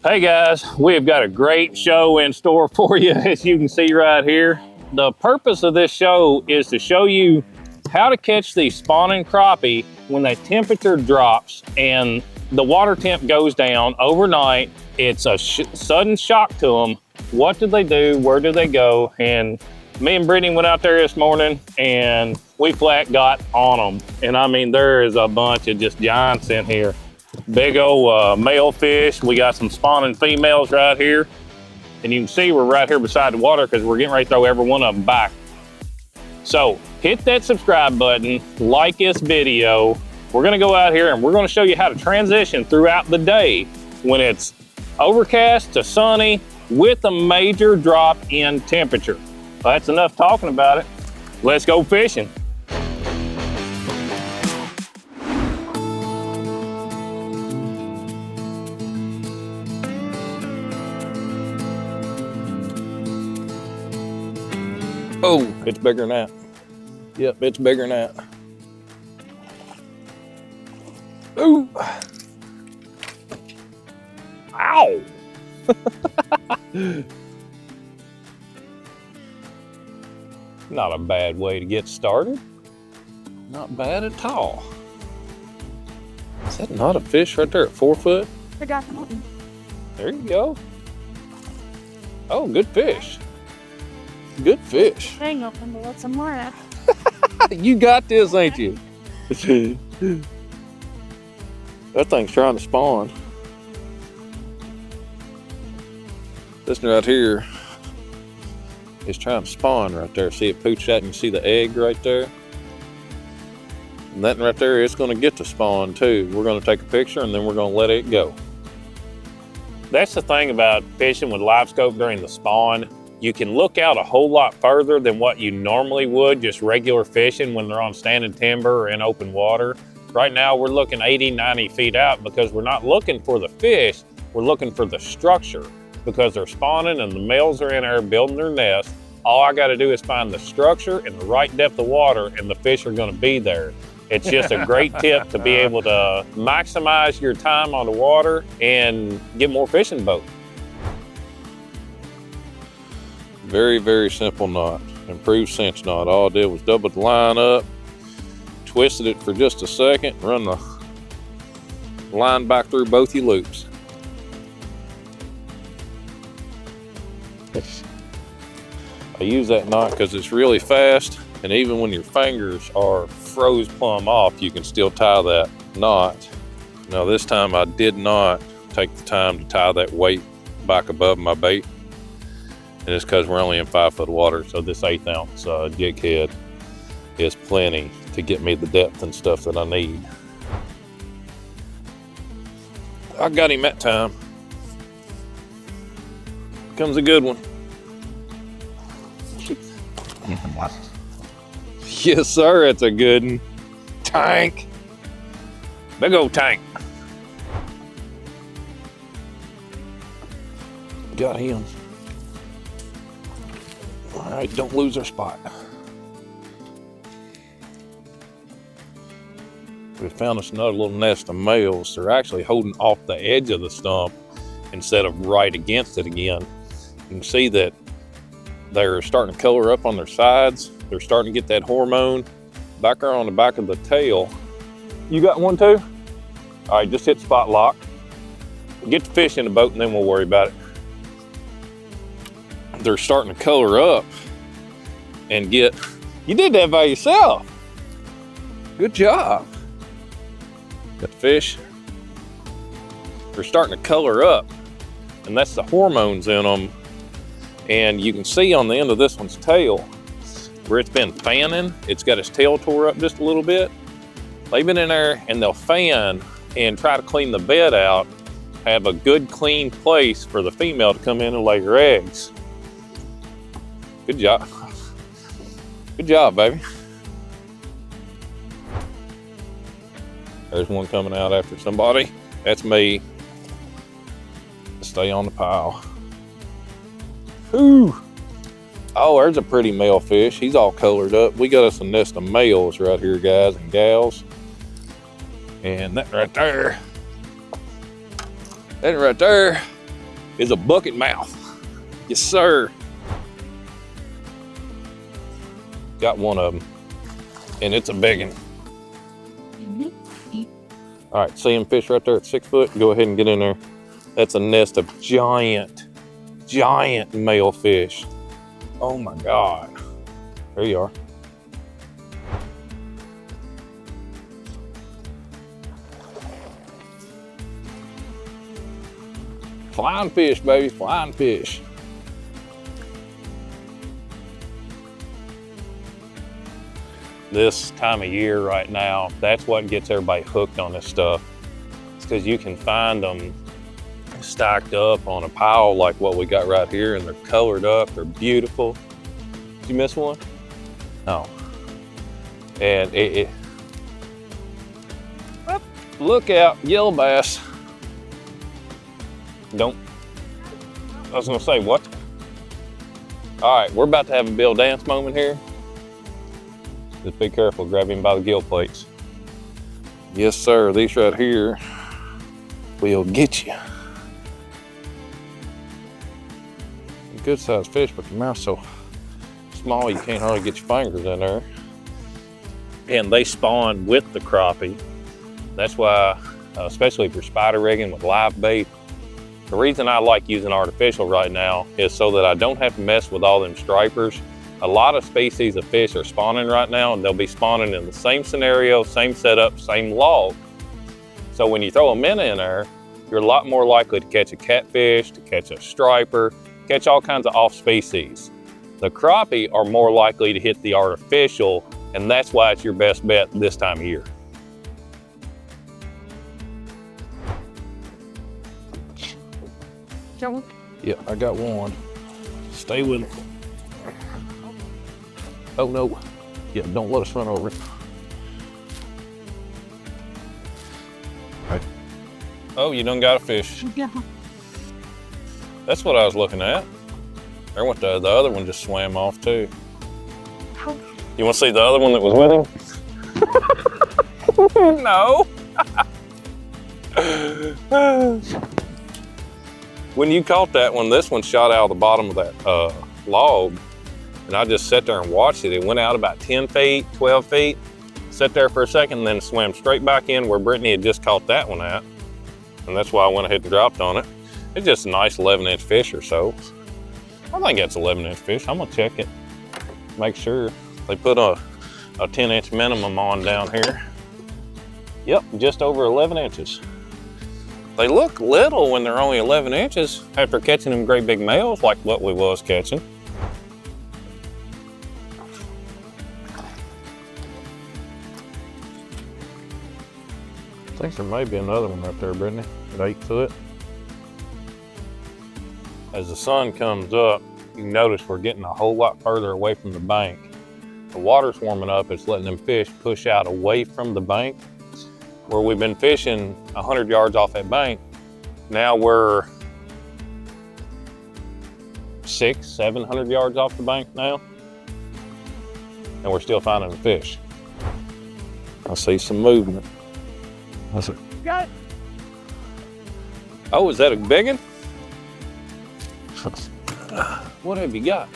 Hey guys, we've got a great show in store for you, as you can see right here. The purpose of this show is to show you how to catch these spawning crappie when the temperature drops and the water temp goes down overnight. It's a sudden shock to them. What did they do? Where did they go? And me and Brittany went out there this morning and we flat got on them. And I mean, there is a bunch of just giants in here. Big old male fish. We got some spawning females right here. And you can see we're right here beside the water because we're getting ready to throw every one of them back. So hit that subscribe button, like this video. We're gonna go out here and we're gonna show you how to transition throughout the day when it's overcast to sunny with a major drop in temperature. Well, that's enough talking about it. Let's go fishing. Oh, it's bigger than that. Yep, it's bigger than that. Ooh. Ow. Not a bad way to get started. Not bad at all. Is that not a fish right there at 4 foot? I got one. There you go. Oh, good fish. Good fish. Hang open to let some more out. You got this, ain't you? That thing's trying to spawn. This right here is trying to spawn right there. See it pooch out and you see the egg right there? And that right there, it's gonna get to spawn too. We're gonna take a picture and then we're gonna let it go. That's the thing about fishing with LiveScope during the spawn. You can look out a whole lot further than what you normally would just regular fishing when they're on standing timber or in open water. Right now we're looking 80, 90 feet out because we're not looking for the fish, we're looking for the structure because they're spawning and the males are in there building their nest. All I gotta do is find the structure and the right depth of water and the fish are gonna be there. It's just a great tip to be able to maximize your time on the water and get more fish in the boat. Very, very simple knot. Improved cinch knot. All I did was double the line up, twisted it for just a second, run the line back through both your loops. I use that knot because it's really fast, and even when your fingers are froze plumb off, you can still tie that knot. Now this time I did not take the time to tie that weight back above my bait. And it's because we're only in 5 foot of water, so this 1/8 ounce jig head is plenty to get me the depth and stuff that I need. I got him that time. Comes a good one. Yes, sir, it's a good one. Tank. Big old tank. Got him. All right, don't lose our spot. We found us another little nest of males. They're actually holding off the edge of the stump instead of right against it again. You can see that they're starting to color up on their sides. They're starting to get that hormone back there on the back of the tail. You got one too? All right, just hit spot lock. Get the fish in the boat and then we'll worry about it. They're starting to color up and get, you did that by yourself. Good job. Got the fish. They're starting to color up and that's the hormones in them. And you can see on the end of this one's tail where it's been fanning, it's got its tail tore up just a little bit. They've been in there and they'll fan and try to clean the bed out, have a good clean place for the female to come in and lay her eggs. Good job. Good job, baby. There's one coming out after somebody. That's me. Stay on the pile. Ooh. Oh, there's a pretty male fish. He's all colored up. We got us a nest of males right here, guys and gals. And that right there is a bucket mouth. Yes, sir. Got one of them, and it's a big one. All right, see them fish right there at 6 foot? Go ahead and get in there. That's a nest of giant male fish. Oh my God. There you are. Flying fish, baby, flying fish. This time of year right now, that's what gets everybody hooked on this stuff. It's because you can find them stacked up on a pile like what we got right here, and they're colored up, they're beautiful. Did you miss one? No. And oh, look out, yellow bass. I was gonna say, what? All right, we're about to have a Bill Dance moment here. Just be careful, grab him by the gill plates. Yes, sir, these right here will get you. Good sized fish, but the mouth's so small you can't hardly get your fingers in there. And they spawn with the crappie. That's why, especially if you're spider rigging with live bait, the reason I like using artificial right now is so that I don't have to mess with all them stripers. A lot of species of fish are spawning right now, and they'll be spawning in the same scenario, same setup, same log. So when you throw a minnow in there, you're a lot more likely to catch a catfish, to catch a striper, catch all kinds of off species. The crappie are more likely to hit the artificial, and that's why it's your best bet this time of year. Joe. Yeah, I got one. Stay with it. Oh no. Yeah, don't let us run over it. Right. Oh, you done got a fish. Yeah. That's what I was looking at. There went the other one, just swam off too. You want to see the other one that was with him? No. When you caught that one, this one shot out of the bottom of that log, and I just sat there and watched it. It went out about 10 feet, 12 feet, sat there for a second, and then swam straight back in where Brittany had just caught that one at. And that's why I went ahead and dropped on it. It's just a nice 11-inch fish or so. I think that's 11-inch fish. I'm gonna check it, make sure. They put a 10-inch minimum on down here. Yep, just over 11 inches. They look little when they're only 11 inches after catching them great big males like what we was catching. I think there may be another one right there, Brittany, at 8 foot. As the sun comes up, you can notice we're getting a whole lot further away from the bank. The water's warming up, it's letting them fish push out away from the bank. Where we've been fishing 100 yards off that bank, now we're 600-700 yards off the bank now, and we're still finding the fish. I see some movement. That's it. Got it. Oh, is that a big one? What have you got?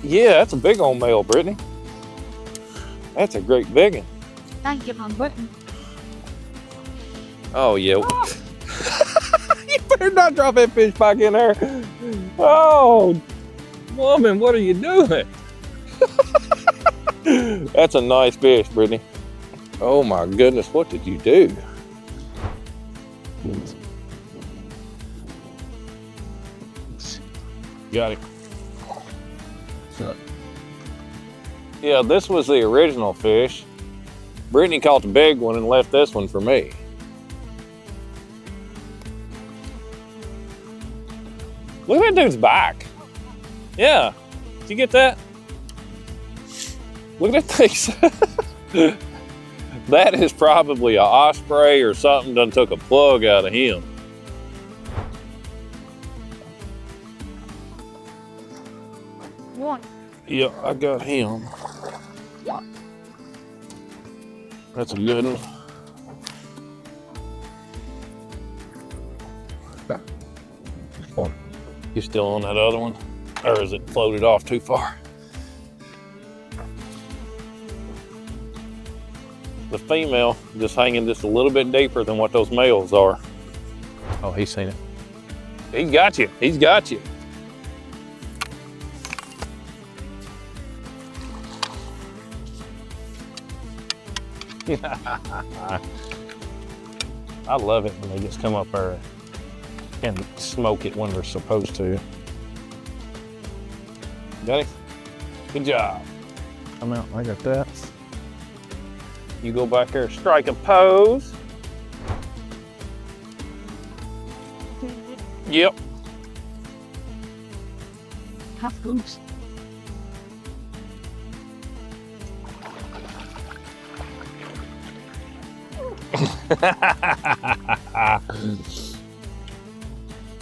Yeah, that's a big old male, Brittany. That's a great big one. Thank you, Mom Button. Oh, yeah. Oh. You better not drop that fish back in there. Oh, woman, what are you doing? That's a nice fish, Brittany. Oh my goodness, what did you do? Got it. Yeah, this was the original fish. Brittany caught the big one and left this one for me. Look at that dude's back. Yeah, did you get that? Look at that thing. That is probably an osprey or something done took a plug out of him. One. Yeah, I got him. That's a good one. You still on that other one? Or is it floated off too far? The female just hanging just a little bit deeper than what those males are. Oh, he's seen it. He's got you. He's got you. I love it when they just come up there and smoke it when they're supposed to. Got it? Good job. I'm out. I got that. You go back there, strike a pose. Yep. Have boots.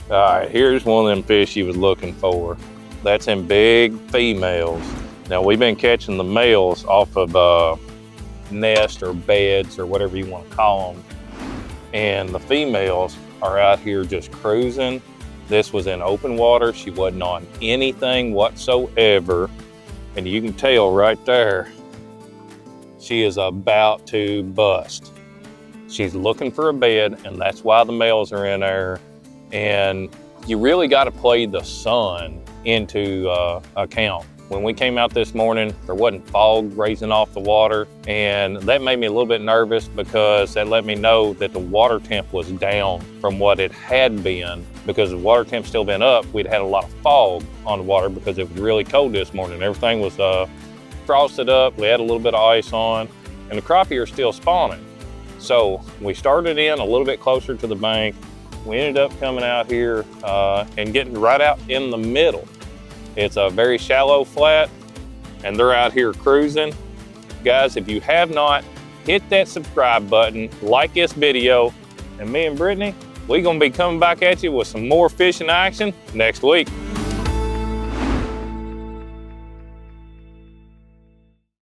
All right, here's one of them fish you was looking for. That's in big females. Now we've been catching the males off of nest or beds or whatever you want to call them. And the females are out here just cruising. This was in open water. She wasn't on anything whatsoever. And you can tell right there, she is about to bust. She's looking for a bed, and that's why the males are in there. And you really got to play the sun into account. When we came out this morning, there wasn't fog raising off the water, and that made me a little bit nervous because that let me know that the water temp was down from what it had been. Because the water temp's still been up, we'd had a lot of fog on the water because it was really cold this morning. Everything was frosted up, we had a little bit of ice on, and the crappie are still spawning. So we started in a little bit closer to the bank. We ended up coming out here and getting right out in the middle. It's a very shallow flat, and they're out here cruising. Guys, if you have not, hit that subscribe button, like this video, and me and Brittany, we're gonna be coming back at you with some more fishing action next week.